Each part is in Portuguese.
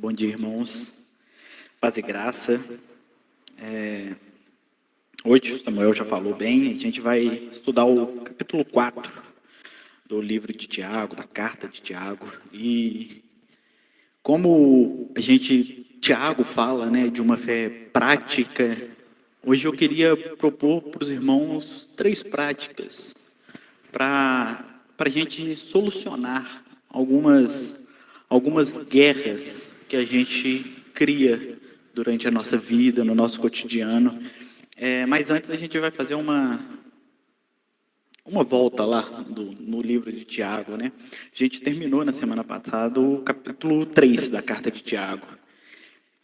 Bom dia, irmãos. Paz e graça. Hoje, o Samuel já falou bem, a gente vai estudar o capítulo 4 do livro de Tiago, da carta de Tiago. E como Tiago fala, né, de uma fé prática, hoje eu queria propor para os irmãos 3 práticas para a gente solucionar algumas guerras que a gente cria durante a nossa vida, no nosso cotidiano. Mas antes a gente vai fazer uma volta lá no livro de Tiago, né? A gente terminou na semana passada o capítulo 3 da carta de Tiago.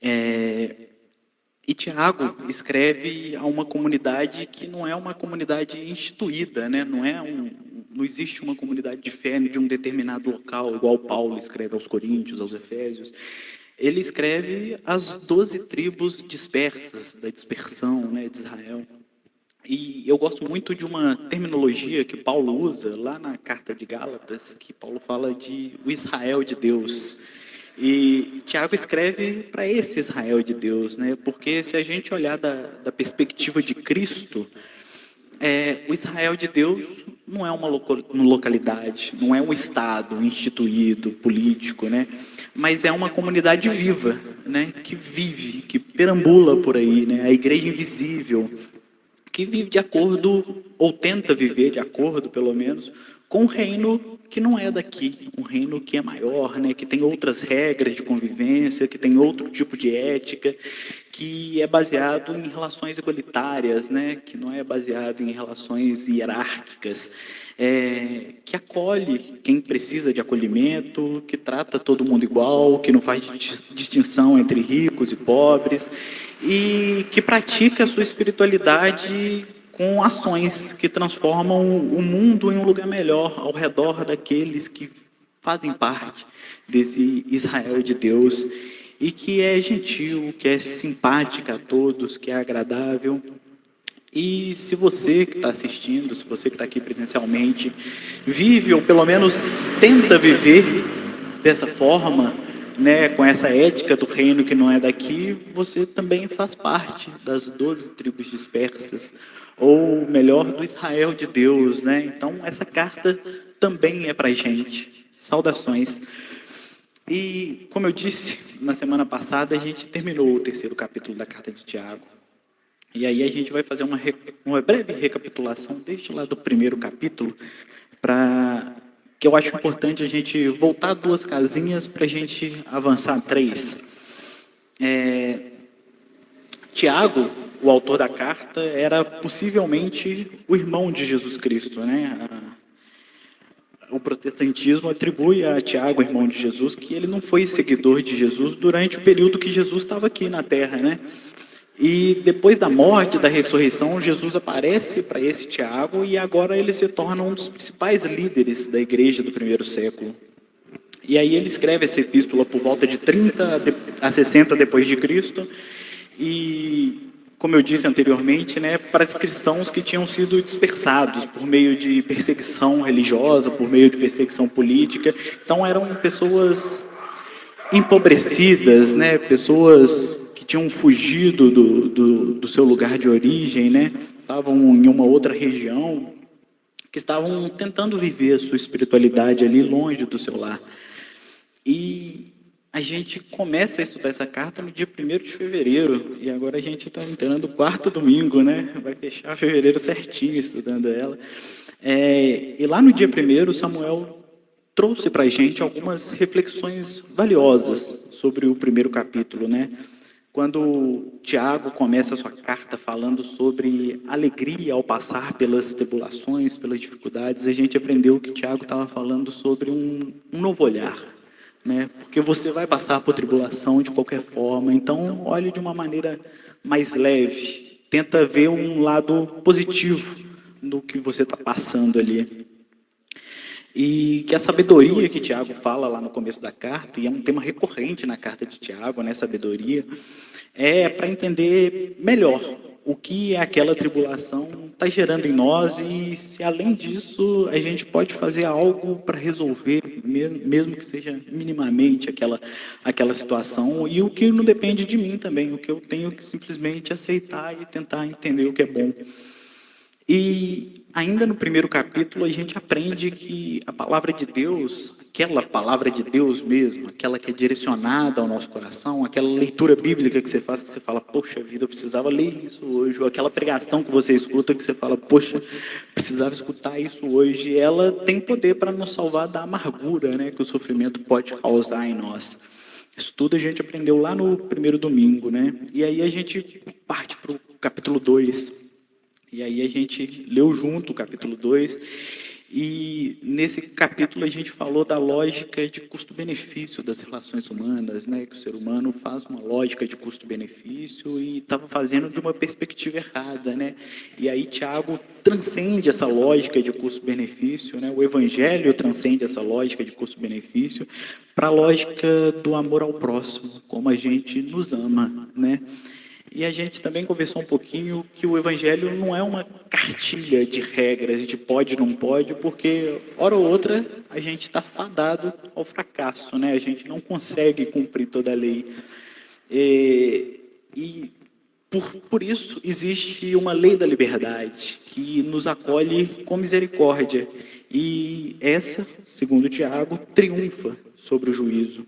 E Tiago escreve a uma comunidade que não é uma comunidade instituída, né? Não existe uma comunidade de fé de um determinado local, igual Paulo escreve aos Coríntios, aos Efésios. Ele escreve as 12 tribos dispersas, da dispersão, né, de Israel. E eu gosto muito de uma terminologia que Paulo usa lá na carta de Gálatas, que Paulo fala de o Israel de Deus. E Tiago escreve para esse Israel de Deus, né? Porque se a gente olhar da perspectiva de Cristo, o Israel de Deus não é uma localidade, não é um estado instituído, político, né? Mas é uma comunidade viva, né? Que vive, que perambula por aí, né? A igreja invisível, que vive de acordo, ou tenta viver de acordo, pelo menos, com um reino que não é daqui, um reino que é maior, né, que tem outras regras de convivência, que tem outro tipo de ética, que é baseado em relações igualitárias, né, que não é baseado em relações hierárquicas, que acolhe quem precisa de acolhimento, que trata todo mundo igual, que não faz distinção entre ricos e pobres, e que pratica a sua espiritualidade com ações que transformam o mundo em um lugar melhor ao redor daqueles que fazem parte desse Israel de Deus e que é gentil, que é simpática a todos, que é agradável. E se você que está assistindo, se você que está aqui presencialmente, vive ou pelo menos tenta viver dessa forma, né, com essa ética do reino que não é daqui, você também faz parte das 12 tribos dispersas, ou melhor, do Israel de Deus, né? Então, essa carta também é para a gente. Saudações. E, como eu disse, na semana passada, a gente terminou o 3º capítulo da carta de Tiago. E aí a gente vai fazer uma breve recapitulação desde lá do 1º capítulo, que eu acho importante a gente voltar 2 casinhas para a gente avançar 3. Tiago, o autor da carta, era possivelmente o irmão de Jesus Cristo, né? O protestantismo atribui a Tiago, irmão de Jesus, que ele não foi seguidor de Jesus durante o período que Jesus estava aqui na Terra, né? E depois da morte, da ressurreição, Jesus aparece para esse Tiago e agora ele se torna um dos principais líderes da igreja do 1º século. E aí ele escreve essa epístola por volta de 30 a 60 depois de Cristo. E, como eu disse anteriormente, né, para os cristãos que tinham sido dispersados por meio de perseguição religiosa, por meio de perseguição política. Então eram pessoas empobrecidas, né, pessoas que tinham fugido do seu lugar de origem, né, estavam em uma outra região, que estavam tentando viver a sua espiritualidade ali longe do seu lar. E a gente começa a estudar essa carta no dia 1º de fevereiro, e agora a gente está entrando no 4º domingo, né? Vai fechar fevereiro certinho estudando ela. E lá no dia 1º, Samuel trouxe para a gente algumas reflexões valiosas sobre o 1º capítulo, né? Quando Tiago começa a sua carta falando sobre alegria ao passar pelas tribulações, pelas dificuldades, a gente aprendeu que Tiago estava falando sobre um novo olhar, né? Porque você vai passar por tribulação de qualquer forma, então olhe de uma maneira mais leve, tenta ver um lado positivo do que você está passando ali. E que a sabedoria que Tiago fala lá no começo da carta, e é um tema recorrente na carta de Tiago, né, sabedoria, é para entender melhor o que aquela tribulação está gerando em nós e se, além disso, a gente pode fazer algo para resolver mesmo que seja minimamente aquela situação, e o que não depende de mim também, o que eu tenho que simplesmente aceitar e tentar entender o que é bom. E ainda no primeiro capítulo a gente aprende que a palavra de Deus, aquela palavra de Deus mesmo, aquela que é direcionada ao nosso coração, aquela leitura bíblica que você faz, que você fala, poxa vida, eu precisava ler isso hoje, ou aquela pregação que você escuta que você fala, poxa, precisava escutar isso hoje, ela tem poder para nos salvar da amargura, né, que o sofrimento pode causar em nós. Isso tudo a gente aprendeu lá no primeiro domingo, né? E aí a gente parte para o capítulo 2. E aí a gente leu junto o capítulo 2, e nesse capítulo a gente falou da lógica de custo-benefício das relações humanas, né? Que o ser humano faz uma lógica de custo-benefício e estava fazendo de uma perspectiva errada, né? E aí Tiago transcende essa lógica de custo-benefício, né? O Evangelho transcende essa lógica de custo-benefício para a lógica do amor ao próximo, como a gente nos ama, né? E a gente também conversou um pouquinho que o Evangelho não é uma cartilha de regras, de pode, não pode, porque, hora ou outra, a gente está fadado ao fracasso, né? A gente não consegue cumprir toda a lei. E por isso, existe uma lei da liberdade que nos acolhe com misericórdia. E essa, segundo Tiago, triunfa sobre o juízo.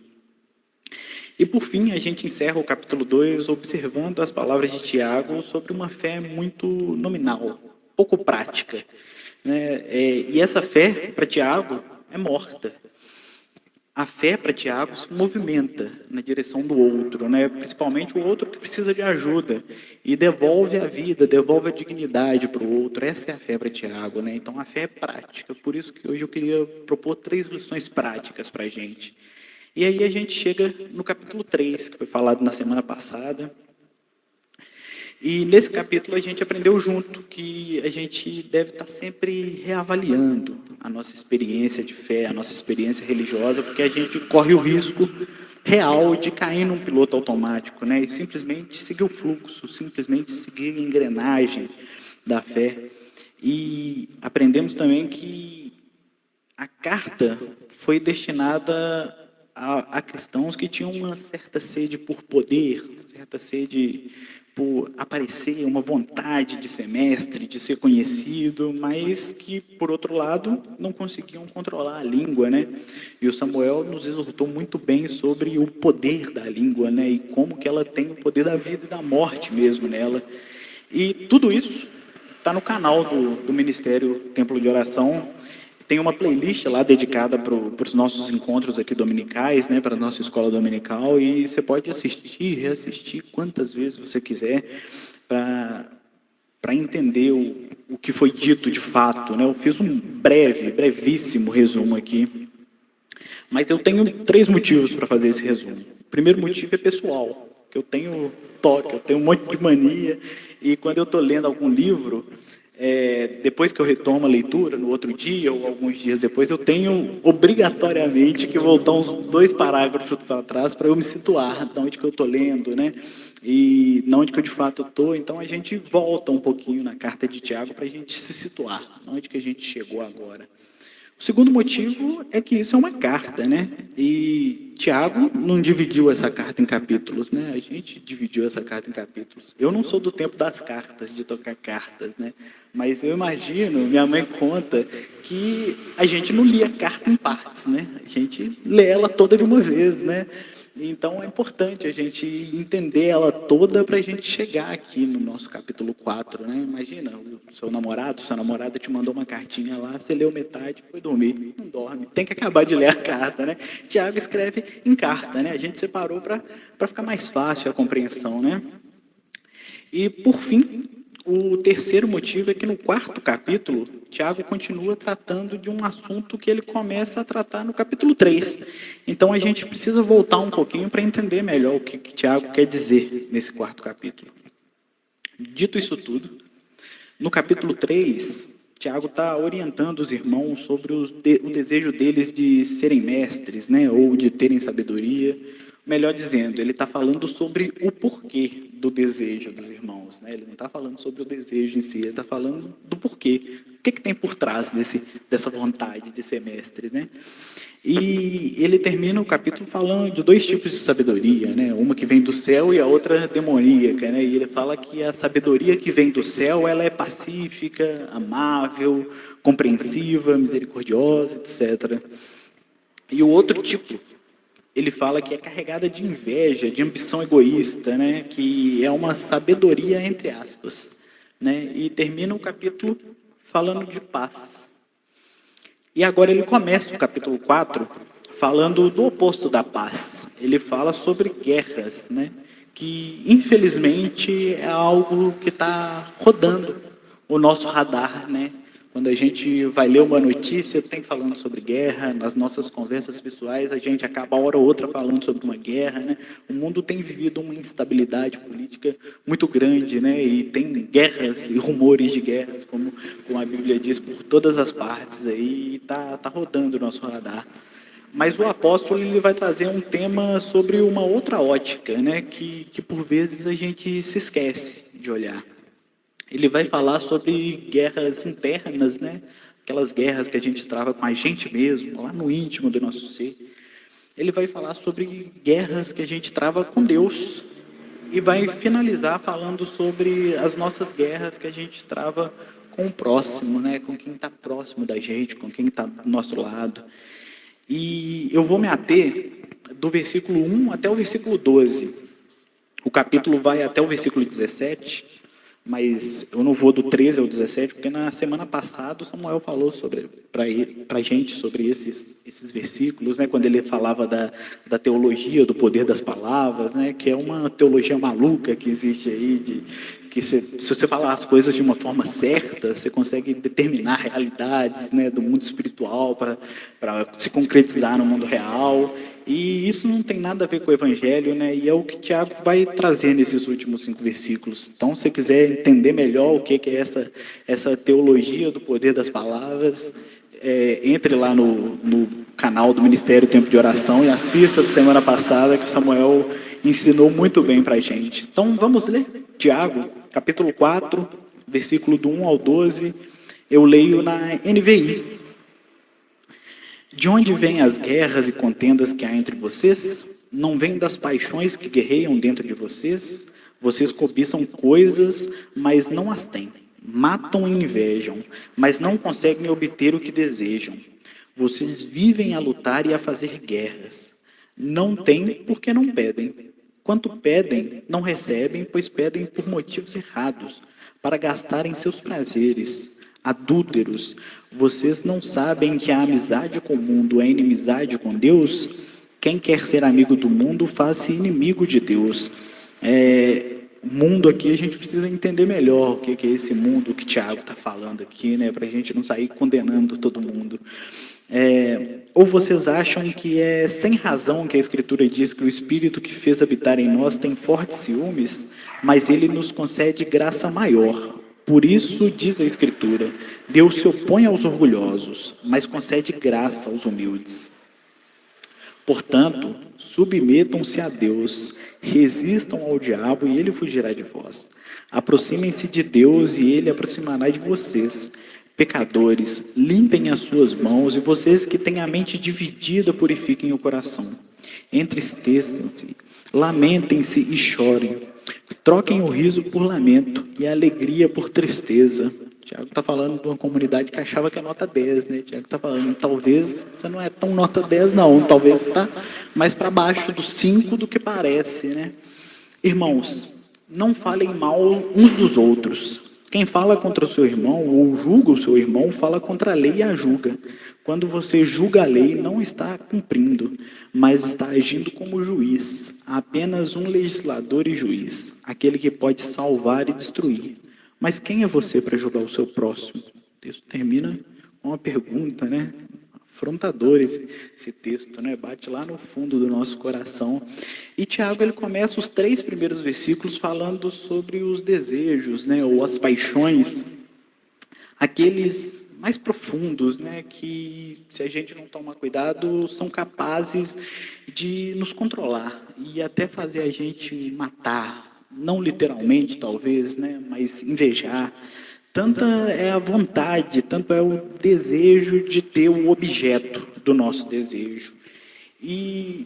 E, por fim, a gente encerra o capítulo 2 observando as palavras de Tiago sobre uma fé muito nominal, pouco prática, né? E essa fé, para Tiago, é morta. A fé, para Tiago, se movimenta na direção do outro, né? Principalmente o outro que precisa de ajuda, e devolve a vida, devolve a dignidade para o outro. Essa é a fé para Tiago, né? Então, a fé é prática. Por isso que hoje eu queria propor 3 lições práticas para a gente. E aí a gente chega no capítulo 3, que foi falado na semana passada. E nesse capítulo a gente aprendeu junto que a gente deve estar sempre reavaliando a nossa experiência de fé, a nossa experiência religiosa, porque a gente corre o risco real de cair num piloto automático, né? E simplesmente seguir o fluxo, simplesmente seguir a engrenagem da fé. E aprendemos também que a carta foi destinada a cristãos que tinham uma certa sede por poder, certa sede por aparecer, uma vontade de ser mestre, de ser conhecido, mas que, por outro lado, não conseguiam controlar a língua, né? E o Samuel nos exortou muito bem sobre o poder da língua, né? E como que ela tem o poder da vida e da morte mesmo nela. E tudo isso está no canal do Ministério Templo de Oração. Tem uma playlist lá dedicada para os nossos encontros aqui dominicais, né, para a nossa escola dominical, e você pode assistir, reassistir quantas vezes você quiser para entender o que foi dito de fato, né? Eu fiz um brevíssimo resumo aqui, mas eu tenho 3 motivos para fazer esse resumo. O primeiro motivo é pessoal, que eu tenho toque, eu tenho um monte de mania, e quando eu estou lendo algum livro, depois que eu retomo a leitura, no outro dia ou alguns dias depois, eu tenho obrigatoriamente que voltar uns 2 parágrafos para trás para eu me situar de onde que eu estou lendo, né? E de onde que eu de fato estou. Então a gente volta um pouquinho na carta de Tiago para a gente se situar, de onde que a gente chegou agora. O segundo motivo é que isso é uma carta, né? E Tiago não dividiu essa carta em capítulos, né? A gente dividiu essa carta em capítulos. Eu não sou do tempo das cartas, de tocar cartas, né? Mas eu imagino, minha mãe conta, que a gente não lia a carta em partes, né? A gente lê ela toda de uma vez, né? Então é importante a gente entender ela toda para a gente chegar aqui no nosso capítulo 4, né? Imagina, o seu namorado, sua namorada te mandou uma cartinha lá, você leu metade, foi dormir, não dorme, tem que acabar de ler a carta, né? Tiago escreve em carta, né? A gente separou para ficar mais fácil a compreensão, né? E, por fim, o terceiro motivo é que no 4º capítulo, Tiago continua tratando de um assunto que ele começa a tratar no capítulo 3. Então, a gente precisa voltar um pouquinho para entender melhor o que Tiago quer dizer nesse 4º capítulo. Dito isso tudo, no capítulo 3, Tiago está orientando os irmãos sobre o desejo deles de serem mestres, né, ou de terem sabedoria, Melhor dizendo, ele está falando sobre o porquê do desejo dos irmãos, né? Ele não está falando sobre o desejo em si, ele está falando do porquê. O que tem por trás dessa vontade de ser mestre, né? E ele termina o capítulo falando de dois tipos de sabedoria, né? Uma que vem do céu e a outra demoníaca, né? E ele fala que a sabedoria que vem do céu, ela é pacífica, amável, compreensiva, misericordiosa, etc. E o outro tipo, ele fala que é carregada de inveja, de ambição egoísta, né? Que é uma sabedoria entre aspas, né? E termina o capítulo falando de paz. E agora ele começa o capítulo 4 falando do oposto da paz. Ele fala sobre guerras, né? Que infelizmente é algo que está rodando o nosso radar, né? Quando a gente vai ler uma notícia, tem falando sobre guerra, nas nossas conversas pessoais, a gente acaba hora ou outra falando sobre uma guerra, né? O mundo tem vivido uma instabilidade política muito grande, né? E tem guerras e rumores de guerras, como a Bíblia diz, por todas as partes aí, e tá rodando o nosso radar. Mas o apóstolo ele vai trazer um tema sobre uma outra ótica, né? Que por vezes a gente se esquece de olhar. Ele vai falar sobre guerras internas, né? Aquelas guerras que a gente trava com a gente mesmo, lá no íntimo do nosso ser. Ele vai falar sobre guerras que a gente trava com Deus. E vai finalizar falando sobre as nossas guerras que a gente trava com o próximo, né? Com quem está próximo da gente, com quem está do nosso lado. E eu vou me ater do versículo 1 até o versículo 12. O capítulo vai até o versículo 17, mas eu não vou do 13 ao 17, porque na semana passada o Samuel falou para a gente sobre esses versículos, né, quando ele falava da teologia, do poder das palavras, né, que é uma teologia maluca que existe aí, que se você falar as coisas de uma forma certa, você consegue determinar realidades, né, do mundo espiritual para se concretizar no mundo real. E isso não tem nada a ver com o Evangelho, né? E é o que Tiago vai trazer nesses últimos 5 versículos. Então, se você quiser entender melhor o que é essa teologia do poder das palavras, entre lá no canal do Ministério Tempo de Oração e assista da semana passada, que o Samuel ensinou muito bem para a gente. Então, vamos ler Tiago, capítulo 4, versículo do 1 ao 12. Eu leio na NVI. De onde vêm as guerras e contendas que há entre vocês? Não vêm das paixões que guerreiam dentro de vocês? Vocês cobiçam coisas, mas não as têm. Matam e invejam, mas não conseguem obter o que desejam. Vocês vivem a lutar e a fazer guerras. Não têm porque não pedem. Quanto pedem, não recebem, pois pedem por motivos errados, para gastarem seus prazeres. Adúlteros, vocês não sabem que a amizade com o mundo é inimizade com Deus? Quem quer ser amigo do mundo, faz-se inimigo de Deus. Mundo aqui, a gente precisa entender melhor o que é esse mundo que Tiago está falando aqui, né, para a gente não sair condenando todo mundo. Ou vocês acham que é sem razão que a Escritura diz que o Espírito que fez habitar em nós tem fortes ciúmes, mas ele nos concede graça maior. Por isso, diz a Escritura, Deus se opõe aos orgulhosos, mas concede graça aos humildes. Portanto, submetam-se a Deus, resistam ao diabo e ele fugirá de vós. Aproximem-se de Deus e ele aproximará de vocês. Pecadores, limpem as suas mãos e vocês que têm a mente dividida, purifiquem o coração. Entristeçam-se, lamentem-se e chorem. Troquem o riso por lamento e a alegria por tristeza. Tiago está falando de uma comunidade que achava que é nota 10, né? Tiago está falando, talvez você não é tão nota 10 não, talvez está mais para baixo do 5 do que parece, né? Irmãos, não falem mal uns dos outros. Quem fala contra o seu irmão ou julga o seu irmão, fala contra a lei e a julga. Quando você julga a lei, não está cumprindo, mas está agindo como juiz, apenas um legislador e juiz, aquele que pode salvar e destruir. Mas quem é você para julgar o seu próximo? O texto termina com uma pergunta, né? Afrontador esse texto, né? Bate lá no fundo do nosso coração. E Tiago, ele começa os 3 primeiros versículos falando sobre os desejos, né? Ou as paixões, aqueles mais profundos, né, que, se a gente não tomar cuidado, são capazes de nos controlar e até fazer a gente matar, não literalmente, talvez, né, mas invejar. Tanta é a vontade, tanto é o desejo de ter o objeto do nosso desejo. E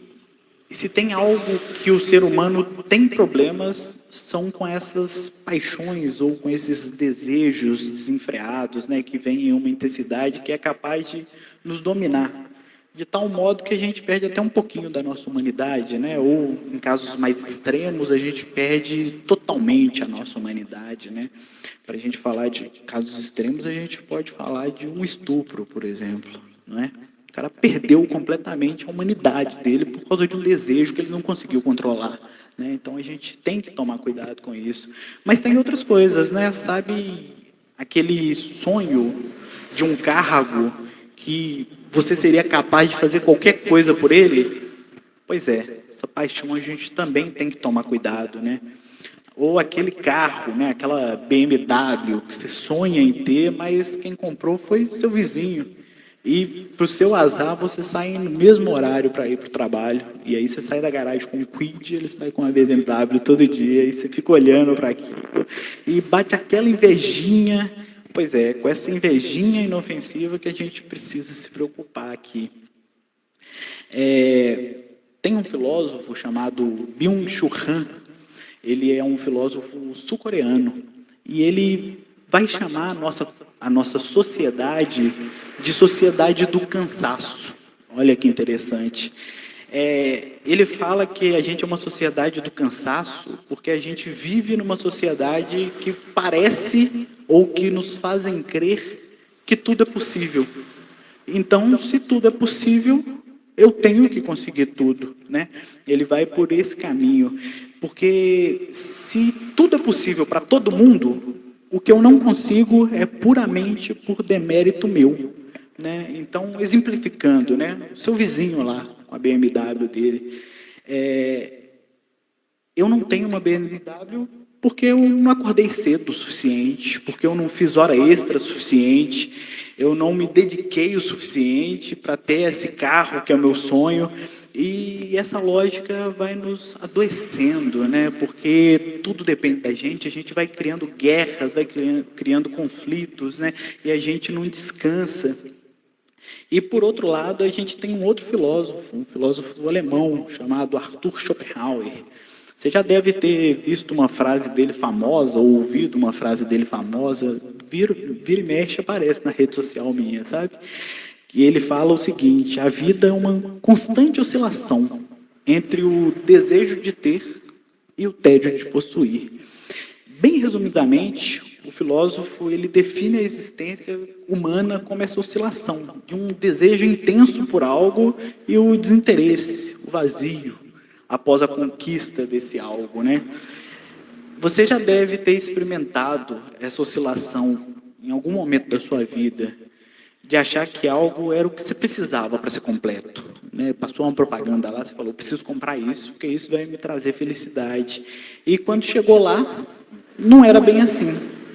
se tem algo que o ser humano tem problemas, são com essas paixões ou com esses desejos desenfreados, né, que vêm em uma intensidade que é capaz de nos dominar, de tal modo que a gente perde até um pouquinho da nossa humanidade, né, ou em casos mais extremos a gente perde totalmente a nossa humanidade, né. Para a gente falar de casos extremos, a gente pode falar de um estupro, por exemplo, não é? O cara perdeu completamente a humanidade dele por causa de um desejo que ele não conseguiu controlar, né? Então a gente tem que tomar cuidado com isso. Mas tem outras coisas, né? Sabe aquele sonho de um cargo que você seria capaz de fazer qualquer coisa por ele? Pois é, essa paixão a gente também tem que tomar cuidado, né? Ou aquele carro, né? Aquela BMW que você sonha em ter, mas quem comprou foi seu vizinho. E, para o seu azar, você sai no mesmo horário para ir para o trabalho. E aí você sai da garagem com um Kwid, ele sai com uma BMW todo dia. E você fica olhando para aquilo e bate aquela invejinha. Pois é, com essa invejinha inofensiva que a gente precisa se preocupar aqui. Tem um filósofo chamado Byung-Chul Han. Ele é um filósofo sul-coreano. E ele vai chamar a nossa sociedade de sociedade do cansaço. Olha que interessante. Ele fala que a gente é uma sociedade do cansaço porque a gente vive numa sociedade que parece ou que nos fazem crer que tudo é possível. Então, se tudo é possível, eu tenho que conseguir tudo, né? Ele vai por esse caminho, porque se tudo é possível para todo mundo, o que eu não consigo é puramente por demérito meu, né? Então, exemplificando, né? O seu vizinho lá, com a BMW dele, eu não tenho uma BMW porque eu não acordei cedo o suficiente, porque eu não fiz hora extra suficiente, eu não me dediquei o suficiente para ter esse carro que é o meu sonho. E essa lógica vai nos adoecendo, né? Porque tudo depende da gente, a gente vai criando guerras, vai criando conflitos, né? E a gente não descansa. E, por outro lado, a gente tem um filósofo alemão, chamado Arthur Schopenhauer. Você já deve ter visto uma frase dele famosa, ou ouvido uma frase dele famosa, vira e mexe, aparece na rede social minha, sabe? E ele fala o seguinte: a vida é uma constante oscilação entre o desejo de ter e o tédio de possuir. Bem resumidamente, o filósofo ele define a existência humana como essa oscilação de um desejo intenso por algo e o desinteresse, o vazio, após a conquista desse algo, né? Você já deve ter experimentado essa oscilação em algum momento da sua vida, de achar que algo era o que você precisava para ser completo, né? Passou uma propaganda lá, você falou, preciso comprar isso, porque isso vai me trazer felicidade. E quando chegou lá, não era bem assim,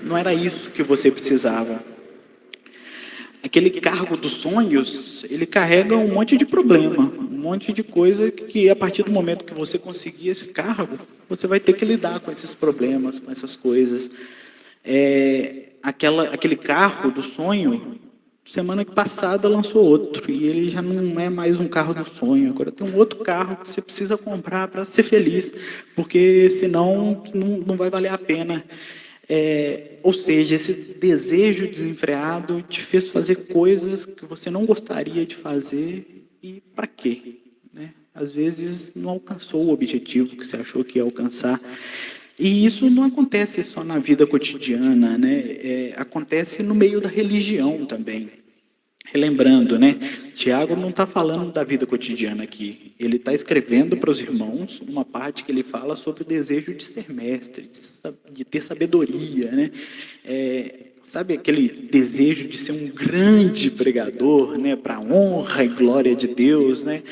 não era isso que você precisava. Aquele cargo dos sonhos, ele carrega um monte de problema, um monte de coisa que, a partir do momento que você conseguir esse cargo, você vai ter que lidar com esses problemas, com essas coisas. Aquele carro do sonho, semana passada lançou outro, e ele já não é mais um carro do sonho, agora tem um outro carro que você precisa comprar para ser feliz, porque senão não vai valer a pena. Ou seja, esse desejo desenfreado te fez fazer coisas que você não gostaria de fazer, e para quê? Né? Às vezes não alcançou o objetivo que você achou que ia alcançar. E isso não acontece só na vida cotidiana, né? Acontece no meio da religião também. Relembrando, né? Tiago não está falando da vida cotidiana aqui. Ele está escrevendo para os irmãos uma parte que ele fala sobre o desejo de ser mestre, de ter sabedoria, né? Sabe aquele desejo de ser um grande pregador, né? Para a honra e glória de Deus, né?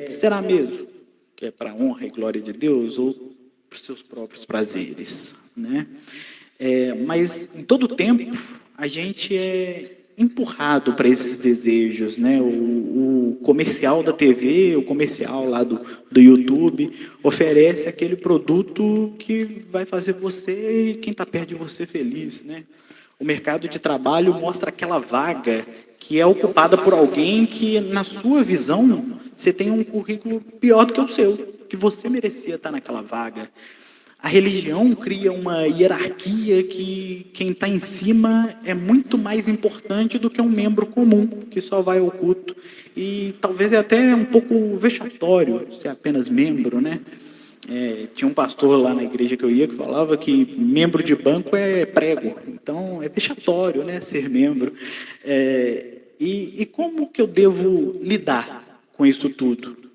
Será mesmo que é para a honra e glória de Deus ou para os seus próprios prazeres, né? Mas em todo tempo a gente é empurrado para esses desejos, né? O comercial da TV, o comercial lá do YouTube, oferece aquele produto que vai fazer você e quem está perto de você feliz, né? O mercado de trabalho mostra aquela vaga que é ocupada por alguém que, na sua visão, você tem um currículo pior do que o seu, que você merecia estar naquela vaga. A religião cria uma hierarquia que quem está em cima é muito mais importante do que um membro comum, que só vai ao culto. E talvez é até um pouco vexatório ser apenas membro, né? Tinha um pastor lá na igreja que eu ia que falava que membro de banco é prego. Então, é vexatório, né, ser membro. E como que eu devo lidar com isso tudo?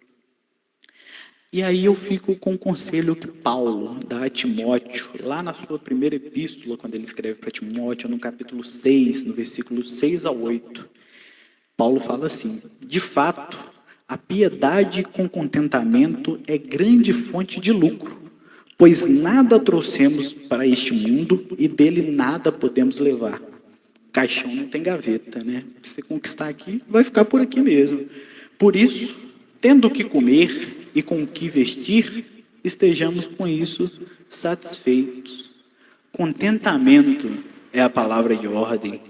E aí eu fico com o conselho que Paulo dá a Timóteo, lá na sua primeira epístola, quando ele escreve para Timóteo, no capítulo 6, no versículo 6 a 8. Paulo fala assim: de fato, a piedade com contentamento é grande fonte de lucro, pois nada trouxemos para este mundo e dele nada podemos levar. Caixão não tem gaveta, né? O que você conquistar aqui vai ficar por aqui mesmo. Por isso, tendo o que comer e com o que vestir, estejamos com isso satisfeitos. Contentamento é a palavra de ordem.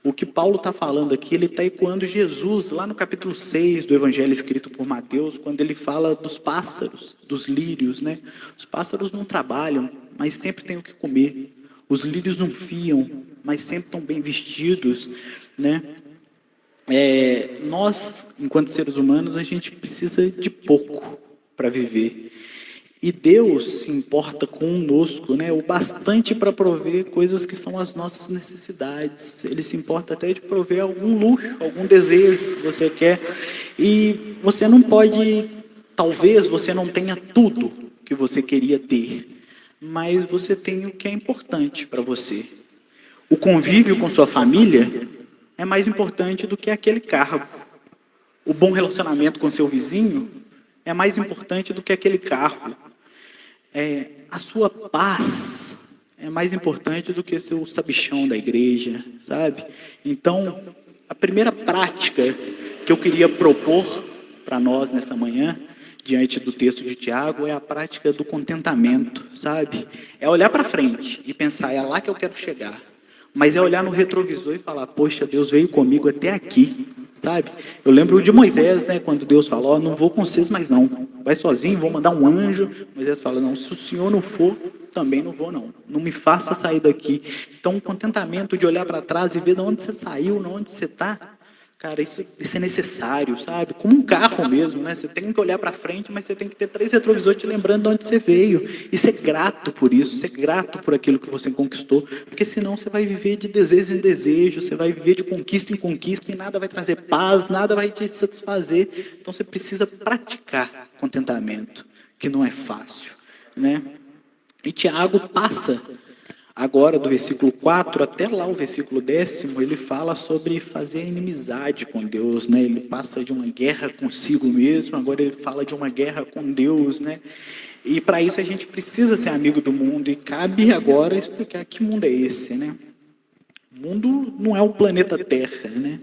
O que Paulo está falando aqui, ele está ecoando Jesus, lá no capítulo 6 do Evangelho escrito por Mateus, quando ele fala dos pássaros, dos lírios, né? Os pássaros não trabalham, mas sempre têm o que comer. Os lírios não fiam, mas sempre estão bem vestidos, né? Nós, enquanto seres humanos, a gente precisa de pouco para viver. E Deus se importa conosco, né? O bastante para prover coisas que são as nossas necessidades. Ele se importa até de prover algum luxo, algum desejo que você quer. E você não pode, talvez você não tenha tudo que você queria ter, mas você tem o que é importante para você. O convívio com sua família é mais importante do que aquele cargo. O bom relacionamento com seu vizinho é mais importante do que aquele carro. A sua paz é mais importante do que seu sabichão da igreja, sabe? Então, a primeira prática que eu queria propor para nós nessa manhã, diante do texto de Tiago, é a prática do contentamento, sabe? É olhar para frente e pensar, é lá que eu quero chegar. Mas é olhar no retrovisor e falar, poxa, Deus veio comigo até aqui, sabe? Eu lembro de Moisés, né, quando Deus falou, não vou com vocês mais não, vai sozinho, vou mandar um anjo. Moisés fala, não, se o Senhor não for, também não vou não, não me faça sair daqui. Então, o contentamento de olhar para trás e ver de onde você saiu, de onde você está, cara, isso é necessário, sabe? Como um carro mesmo, né? Você tem que olhar para frente, mas você tem que ter 3 retrovisores te lembrando de onde você veio. E ser grato por isso, ser grato por aquilo que você conquistou. Porque senão você vai viver de desejo em desejo, você vai viver de conquista em conquista e nada vai trazer paz, nada vai te satisfazer. Então você precisa praticar contentamento, que não é fácil, né? E Tiago passa agora, do versículo 4 até lá o versículo 10º, ele fala sobre fazer inimizade com Deus, né? Ele passa de uma guerra consigo mesmo, agora ele fala de uma guerra com Deus, né? E para isso a gente precisa ser amigo do mundo, e cabe agora explicar que mundo é esse, né? O mundo não é o planeta Terra, né?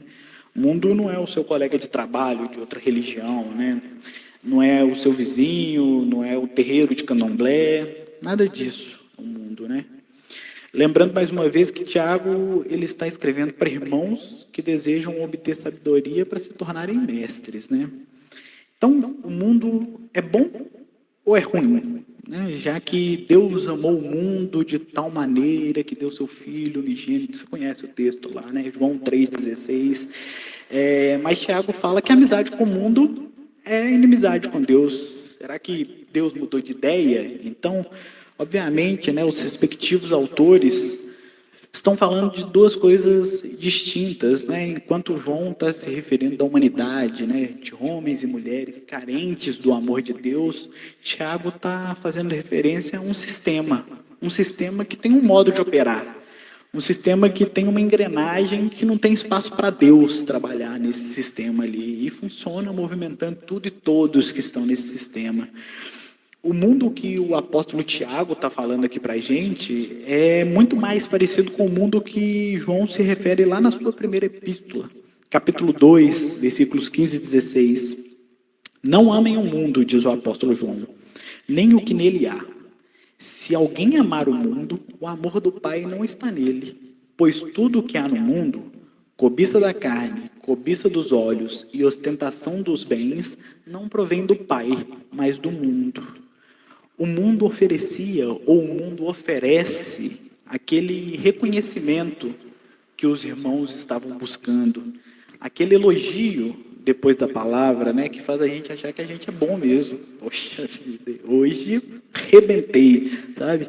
O mundo não é o seu colega de trabalho de outra religião, né? Não é o seu vizinho, não é o terreiro de candomblé, nada disso, o mundo, né? Lembrando mais uma vez que Tiago ele está escrevendo para irmãos que desejam obter sabedoria para se tornarem mestres, né? Então, o mundo é bom ou é ruim? Né? Já que Deus amou o mundo de tal maneira que deu seu Filho unigênito, você conhece o texto lá, né? João 3,16. Mas Tiago fala que a amizade com o mundo é inimizade com Deus. Será que Deus mudou de ideia? Então, obviamente, né, os respectivos autores estão falando de 2 coisas distintas, né? Enquanto João está se referindo à humanidade, né, de homens e mulheres carentes do amor de Deus, Tiago está fazendo referência a um sistema que tem um modo de operar, um sistema que tem uma engrenagem que não tem espaço para Deus trabalhar nesse sistema ali, e funciona movimentando tudo e todos que estão nesse sistema. O mundo que o apóstolo Tiago está falando aqui para a gente é muito mais parecido com o mundo que João se refere lá na sua primeira epístola, capítulo 2, versículos 15 e 16. Não amem o mundo, diz o apóstolo João, nem o que nele há. Se alguém amar o mundo, o amor do Pai não está nele, pois tudo o que há no mundo, cobiça da carne, cobiça dos olhos e ostentação dos bens, não provém do Pai, mas do mundo. O mundo oferecia, ou o mundo oferece, aquele reconhecimento que os irmãos estavam buscando, aquele elogio depois da palavra, né, que faz a gente achar que a gente é bom mesmo. Poxa vida, hoje rebentei, sabe?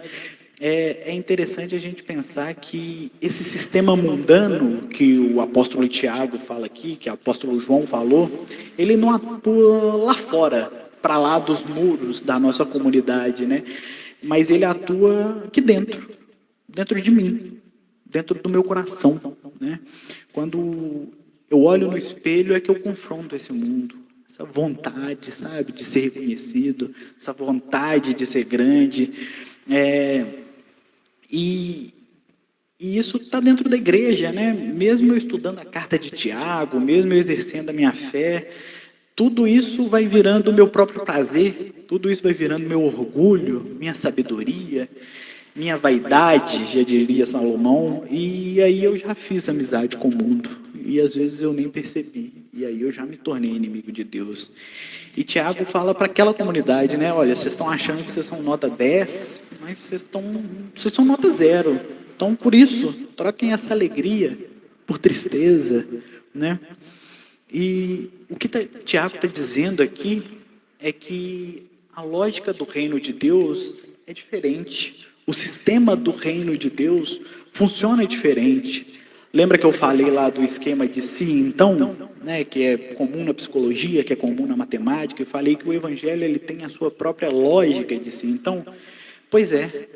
É interessante a gente pensar que esse sistema mundano que o apóstolo Tiago fala aqui, que o apóstolo João falou, ele não atua lá fora, para lá dos muros da nossa comunidade, né? Mas ele atua aqui dentro, dentro de mim, dentro do meu coração, né? Quando eu olho no espelho é que eu confronto esse mundo, essa vontade, sabe, de ser reconhecido, essa vontade de ser grande, e isso está dentro da igreja, né? Mesmo eu estudando a carta de Tiago, mesmo eu exercendo a minha fé, tudo isso vai virando o meu próprio prazer, tudo isso vai virando meu orgulho, minha sabedoria, minha vaidade, já diria Salomão, e aí eu já fiz amizade com o mundo, e às vezes eu nem percebi, e aí eu já me tornei inimigo de Deus. E Tiago fala para aquela comunidade, né? Olha, vocês estão achando que vocês são nota 10, mas vocês são nota 0. Então, por isso, troquem essa alegria por tristeza, né? E o que Tiago está dizendo aqui é que a lógica do reino de Deus é diferente. O sistema do reino de Deus funciona diferente. Lembra que eu falei lá do esquema de sim, então, né, que é comum na psicologia, que é comum na matemática, eu falei que o evangelho ele tem a sua própria lógica de sim, então. Pois é,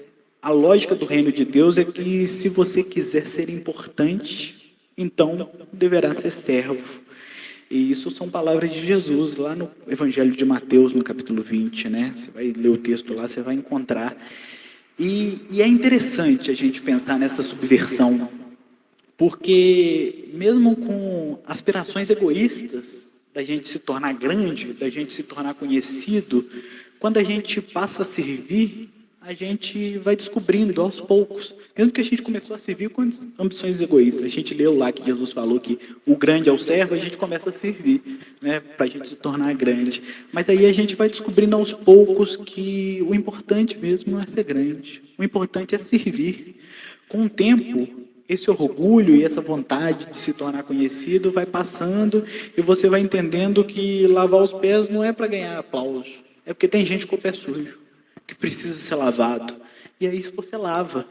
a lógica do reino de Deus é que se você quiser ser importante, então deverá ser servo. E isso são palavras de Jesus, lá no Evangelho de Mateus, no capítulo 20, né? Você vai ler o texto lá, você vai encontrar. E é interessante a gente pensar nessa subversão, porque mesmo com aspirações egoístas, da gente se tornar grande, da gente se tornar conhecido, quando a gente passa a servir, a gente vai descobrindo aos poucos. Mesmo que a gente começou a servir com ambições egoístas. A gente leu lá que Jesus falou que o grande é o servo, a gente começa a servir, né, para a gente se tornar grande. Mas aí a gente vai descobrindo aos poucos que o importante mesmo não é ser grande. O importante é servir. Com o tempo, esse orgulho e essa vontade de se tornar conhecido vai passando e você vai entendendo que lavar os pés não é para ganhar aplauso. É porque tem gente com o pé sujo, que precisa ser lavado. E aí você lava.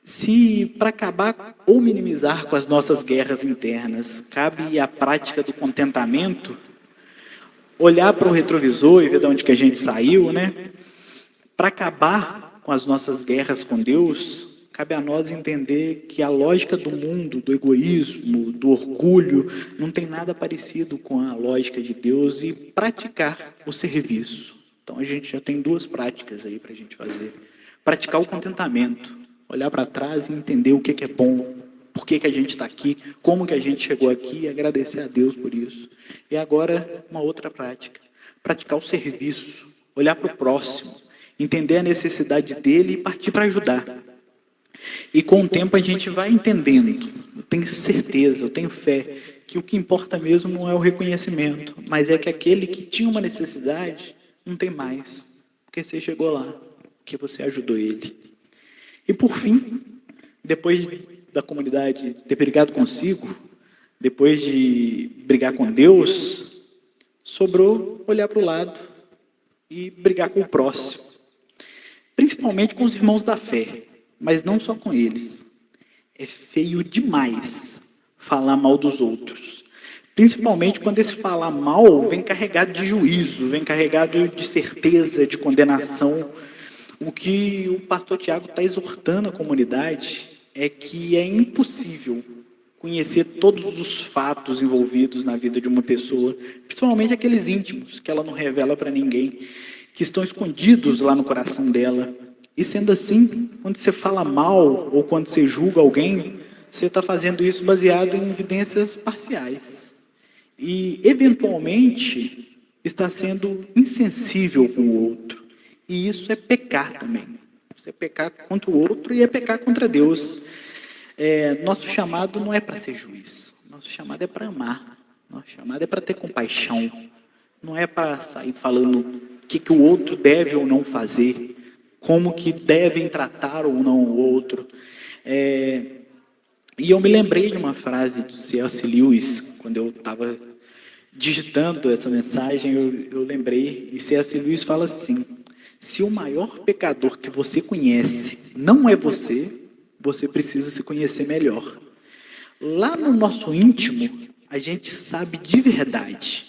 Se para acabar ou minimizar com as nossas guerras internas, cabe a prática do contentamento, olhar para o retrovisor e ver de onde que a gente saiu, né? Para acabar com as nossas guerras com Deus, cabe a nós entender que a lógica do mundo, do egoísmo, do orgulho, não tem nada parecido com a lógica de Deus e praticar o serviço. Então a gente já tem 2 práticas aí para a gente fazer. Praticar o contentamento, olhar para trás e entender o que é bom, por que a gente está aqui, como que a gente chegou aqui e agradecer a Deus por isso. E agora uma outra prática, praticar o serviço, olhar para o próximo, entender a necessidade dele e partir para ajudar. E com o tempo a gente vai entendendo, eu tenho certeza, eu tenho fé, que o que importa mesmo não é o reconhecimento, mas é que aquele que tinha uma necessidade não tem mais, porque você chegou lá, porque você ajudou ele. E por fim, depois da comunidade ter brigado consigo, depois de brigar com Deus, sobrou olhar para o lado e brigar com o próximo. Principalmente com os irmãos da fé, mas não só com eles. É feio demais falar mal dos outros. Principalmente quando esse falar mal vem carregado de juízo, vem carregado de certeza, de condenação. O que o pastor Tiago está exortando a comunidade é que é impossível conhecer todos os fatos envolvidos na vida de uma pessoa, principalmente aqueles íntimos, que ela não revela para ninguém. que estão escondidos lá no coração dela. E sendo assim, quando você fala mal ou quando você julga alguém, você está fazendo isso baseado em evidências parciais. E, eventualmente, está sendo insensível com o outro. E isso é pecar também. Isso é pecar contra o outro e é pecar contra Deus. Nosso chamado não é para ser juiz. Nosso chamado é para amar. Nosso chamado é para ter compaixão. Não é para sair falando o que o outro deve ou não fazer, como que devem tratar ou não o outro. E eu me lembrei de uma frase do C.S. Lewis, quando eu estava digitando essa mensagem, eu lembrei, e C.S. Lewis fala assim: se o maior pecador que você conhece não é você, você precisa se conhecer melhor. Lá no nosso íntimo, a gente sabe de verdade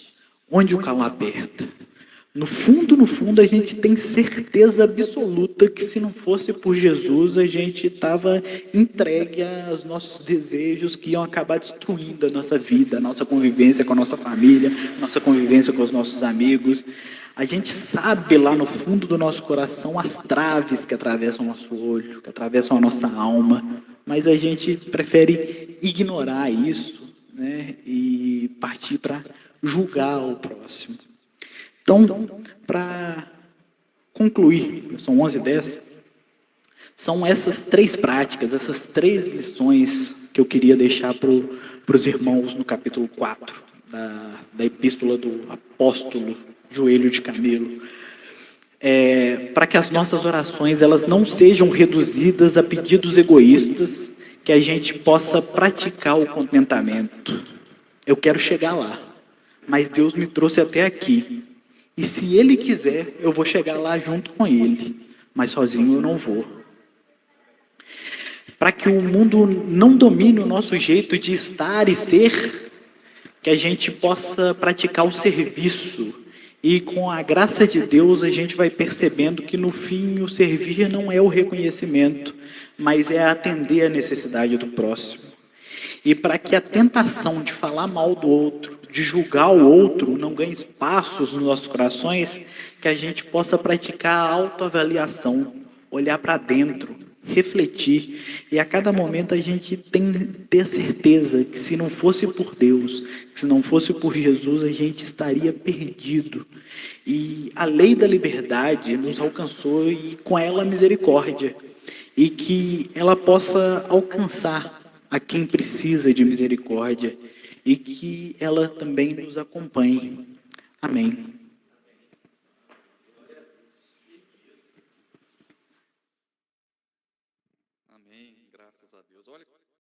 onde o calo aperta. No fundo, a gente tem certeza absoluta que se não fosse por Jesus, a gente estava entregue aos nossos desejos que iam acabar destruindo a nossa vida, a nossa convivência com a nossa família, a nossa convivência com os nossos amigos. A gente sabe lá no fundo do nosso coração as traves que atravessam o nosso olho, que atravessam a nossa alma, mas a gente prefere ignorar isso, né, e partir para julgar o próximo. Então, para concluir, são 11h10, são essas 3 práticas, essas 3 lições que eu queria deixar para os irmãos no capítulo 4 da epístola do apóstolo Joelho de Camelo. Para que as nossas orações elas não sejam reduzidas a pedidos egoístas, que a gente possa praticar o contentamento. Eu quero chegar lá, mas Deus me trouxe até aqui. E se Ele quiser, eu vou chegar lá junto com Ele, mas sozinho eu não vou. Para que o mundo não domine o nosso jeito de estar e ser, que a gente possa praticar o serviço. E com a graça de Deus, a gente vai percebendo que no fim o servir não é o reconhecimento, mas é atender a necessidade do próximo. E para que a tentação de falar mal do outro, de julgar o outro, não ganhe espaços nos nossos corações, que a gente possa praticar a autoavaliação, olhar para dentro, refletir, e a cada momento a gente tem que ter certeza que se não fosse por Deus, que se não fosse por Jesus, a gente estaria perdido. E a lei da liberdade nos alcançou e com ela a misericórdia, e que ela possa alcançar a quem precisa de misericórdia e que ela também nos acompanhe. Amém.